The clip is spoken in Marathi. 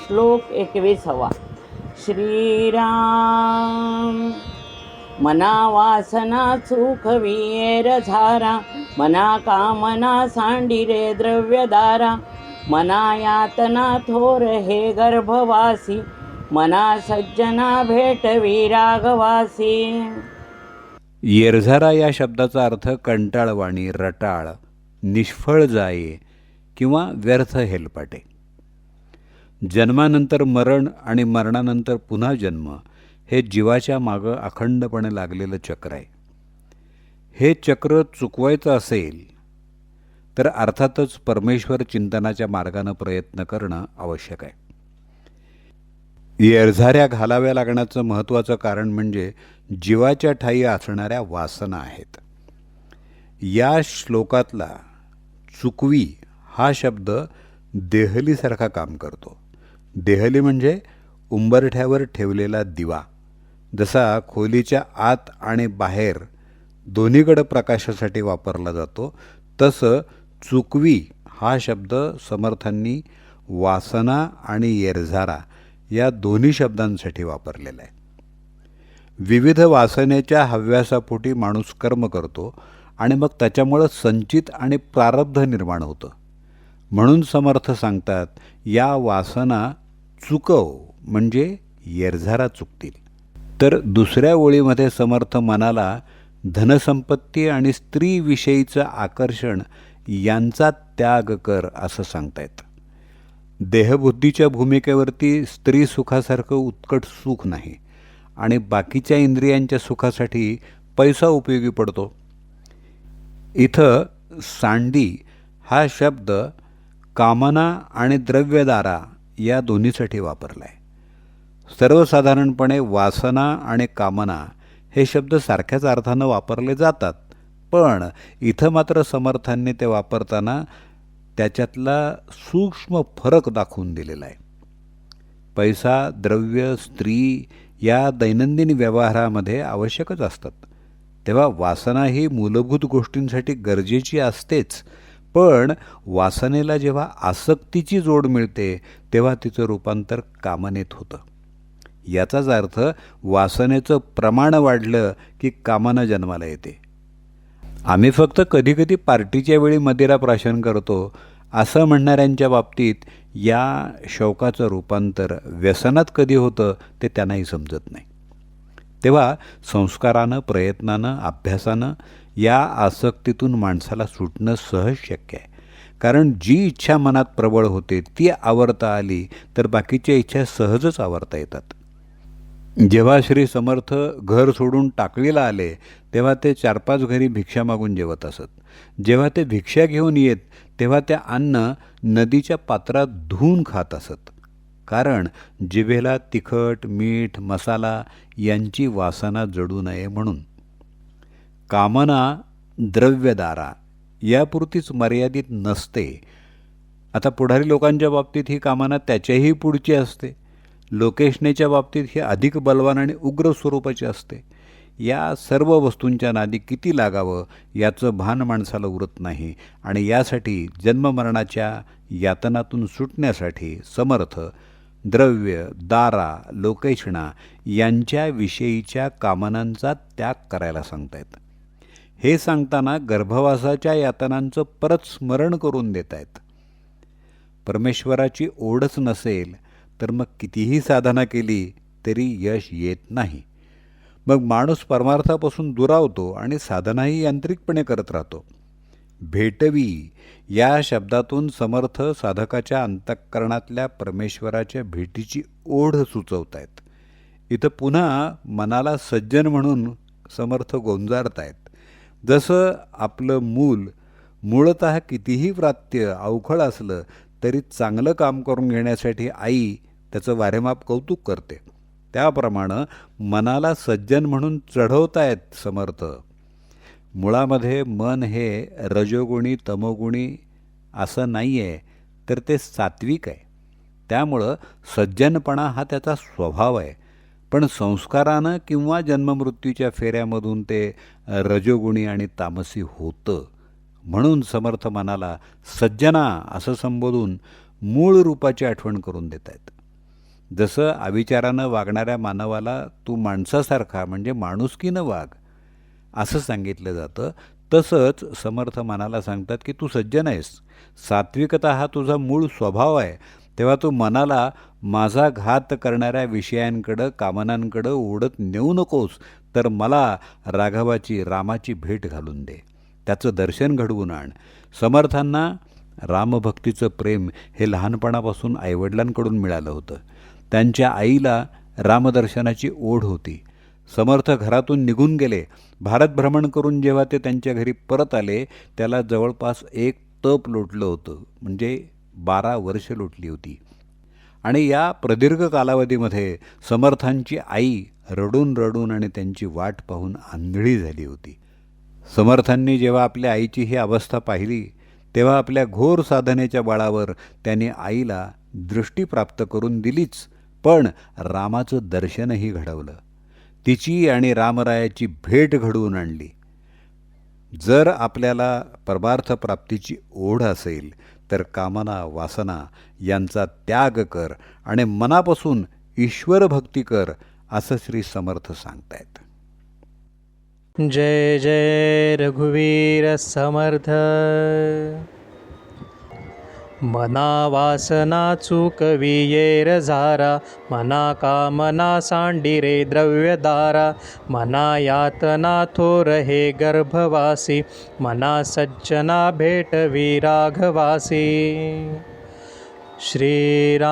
श्लोक 21. श्रीराम. मना वासना चुकविये झारा, मना कामना सांडिरे द्रव्यदारा, मना यातना थोर हे गर्भवासी, मना सज्जना भेटवी रागवासी. येरझारा या शब्दाचा अर्थ कंटाळवाणी, रटाळ, निष्फळ जाये किंवा व्यर्थ हेलपाटे. जन्मानंतर मरण आणि मरणानंतर पुन्हा जन्म हे जीवाच्या मागं अखंडपणे लागलेलं चक्र आहे. हे चक्र चुकवायचं असेल तर अर्थातच परमेश्वर चिंतनाच्या मार्गानं प्रयत्न करणं आवश्यक आहे. येरझाऱ्या घालाव्या लागण्याचं महत्त्वाचं कारण म्हणजे जीवाच्या ठायी असणाऱ्या वासना आहेत. या श्लोकातला चुकवी हा शब्द देहलीसारखा काम करतो. देहली म्हणजे उंबरठ्यावर ठेवलेला दिवा. जसा खोलीच्या आत आणि बाहेर दोन्हीकडे प्रकाशासाठी वापरला जातो, तसं चुकवी हा शब्द समर्थांनी वासना आणि येरझारा या दोन्ही शब्दांसाठी वापरलेला आहे. विविध वासनेच्या हव्यासापोटी माणूस कर्म करतो आणि मग त्याच्यामुळं संचित आणि प्रारब्ध निर्माण होतं. म्हणून समर्थ सांगतात, या वासना चुकव म्हणजे येरझारा चुकतील. तर दुसऱ्या ओळीमध्ये समर्थ मनाला धनसंपत्ती आणि स्त्रीविषयीचं आकर्षण यांचा त्याग कर असं सांगतायत. देहबुद्धीच्या भूमिकेवरती स्त्री सुखासारखं उत्कट सुख नाही आणि बाकीच्या इंद्रियांच्या सुखासाठी पैसा उपयोगी पडतो. इथं सांडी हा शब्द कामना आणि द्रव्यदारा या दोन्हीसाठी वापरला आहे. सर्वसाधारणपणे वासना आणि कामना हे शब्द सारख्याच अर्थानं वापरले जातात, पण इथं मात्र समर्थांनी ते वापरताना त्याच्यातला सूक्ष्म फरक दाखवून दिलेला आहे. पैसा, द्रव्य, स्त्री या दैनंदिन व्यवहारामध्ये आवश्यकच असतात, तेव्हा वासना ही मूलभूत गोष्टींसाठी गरजेची असतेच, पण वासनेला जेव्हा आसक्तीची जोड मिळते तेव्हा तिचं रूपांतर कामनेत होतं. याचाच अर्थ वासनेचं प्रमाण वाढलं की कामना जन्माला येते. आम्ही फक्त कधीकधी पार्टीच्या वेळी मदिरा प्राशन करतो असं म्हणणाऱ्यांच्या बाबतीत या शौकाचं रूपांतर व्यसनात कधी होतं ते त्यांनाही समजत नाही. तेव्हा संस्कारानं, प्रयत्नानं, अभ्यासानं या आसक्तीतून माणसाला सुटणं सहज शक्य आहे. कारण जी इच्छा मनात प्रबळ होते ती आवरता आली तर बाकीच्या इच्छा सहजच आवरता येतात. जेव्हा श्री समर्थ घर सोडून टाकळीला आले तेव्हा ते 4-5 घरी भिक्षा मागून जेवत असत. जेव्हा ते भिक्षा घेऊन येत तेव्हा त्या अन्न नदीच्या पात्रात धुवून खात असत, कारण जिभेला तिखट, मीठ, मसाला यांची वासना जडू नये म्हणून. कामना द्रव्यदारा यापुरतीच मर्यादित नसते. आता पुढारी लोकांच्या बाबतीत ही कामना त्याच्याही पुढची असते. लोकेशनेच्या बाबतीत ही अधिक बलवान आणि उग्र स्वरूपाची असते. या सर्व वस्तूंच्या नादी किती लागावं याचं भान माणसाला उरत नाही आणि यासाठी जन्ममरणाच्या यातनातून सुटण्यासाठी समर्थ द्रव्य, दारा, लोकेशना यांच्याविषयीच्या कामनांचा त्याग करायला सांगतायत. हे सांगताना गर्भवासाच्या यातनांचं परत स्मरण करून देत आहेत. परमेश्वराची ओढच नसेल तर मग कितीही साधना केली तरी यश येत नाही. मग माणूस परमार्थापासून दुरावतो आणि साधनाही यांत्रिकपणे करत राहतो. भेटवी या शब्दातून समर्थ साधकाच्या अंतःकरणातल्या परमेश्वराच्या भेटीची ओढ सुचवत आहेत. इथं पुन्हा मनाला सज्जन म्हणून समर्थ गोंजारतायत. जसं आपलं मूळतः कितीही व्रात्य अवखळ असलं तरी चांगलं काम करून घेण्यासाठी आई त्याचं वारेमाप कौतुक करते, त्याप्रमाणे मनाला सज्जन म्हणून चढवतायत समर्थ. मुळामध्ये मन हे रजोगुणी तमोगुणी असं नाही आहे, तर ते सात्विक आहे. त्यामुळं सज्जनपणा हा त्याचा स्वभाव आहे. पण संस्कारानं किंवा जन्ममृत्यूच्या फेऱ्यामधून ते रजोगुणी आणि तामसी होतं. म्हणून समर्थ मनाला सज्जना असं संबोधून मूळ रूपाची आठवण करून देत आहेत. जसं अविचारानं वागणाऱ्या मानवाला तू माणसासारखा म्हणजे माणुसकीनं वाग असं सांगितलं जातं, तसंच समर्थ मनाला सांगतात की तू सज्जन आहेस, सात्विकता हा तुझा मूळ स्वभाव आहे, तेव्हा तू मनाला माझा घात करणाऱ्या विषयांकडं कामनांकडं ओढत नेऊ नकोस, तर मला राघवाची रामाची भेट घालून दे, त्याचं दर्शन घडवून आण. समर्थांना रामभक्तीचं प्रेम हे लहानपणापासून आईवडिलांकडून मिळालं होतं. त्यांच्या आईला रामदर्शनाची ओढ होती. समर्थ घरातून निघून गेले. भारत भ्रमण करून जेव्हा ते त्यांच्या घरी परत आले, त्याला जवळपास 1 तप लोटलं होतं, म्हणजे 12 वर्ष लोटली होती. आणि या प्रदीर्घ कालावधीमध्ये समर्थांची आई रडून रडून आणि त्यांची वाट पाहून आंधळी झाली होती. समर्थांनी जेव्हा आपल्या आईची ही अवस्था पाहिली, तेव्हा आपल्या घोर साधनेच्या बळावर त्यांनी आईला दृष्टी प्राप्त करून दिलीच, पण रामाचं दर्शनही घडवलं, तिची आणि रामरायाची भेट घडवून आणली. जर आपल्याला परमार्थ प्राप्तीची ओढ असेल तर कामना वासना यांचा त्याग कर आणि मनापासून ईश्वर भक्ती कर, असं श्री समर्थ सांगतायत. जय जय रघुवीर समर्थ. मना वासना चुकविये झारा, मना कामना सांडिरे द्रव्यदारा, मना यातना थोर हे गर्भवासी, मना सज्जना भेटवी राघवासी. श्रीराम.